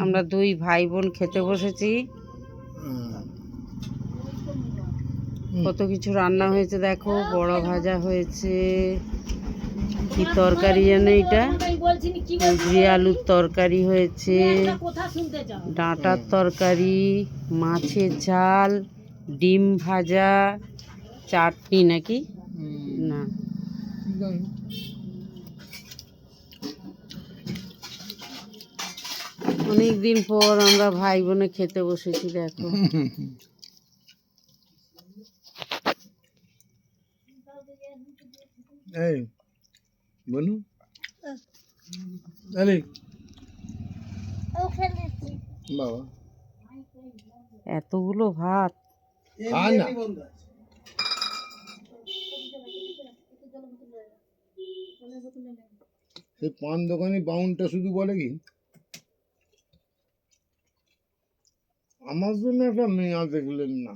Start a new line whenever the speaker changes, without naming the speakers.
আমরা দুই ভাই বোন খেতে বসেছি। কত কিছু রান্না হয়েছে দেখো, বড় ভাজা হয়েছে, কি তরকারি যেন এটা, কুঁদরি আলুর তরকারি হয়েছে, ডাঁটার তরকারি, মাছের ঝাল, ডিম ভাজা, চাটনি নাকি না, অনেকদিন পর আমরা ভাই বোনে খেতে বসেছি দেখো।
এই বনু আরে বাবা
এতগুলো ভাত
খা না। সেই পান দোকানে বাউনটা শুধু বলে কি আমার জন্য একটা মেয়ে দেখলেন না।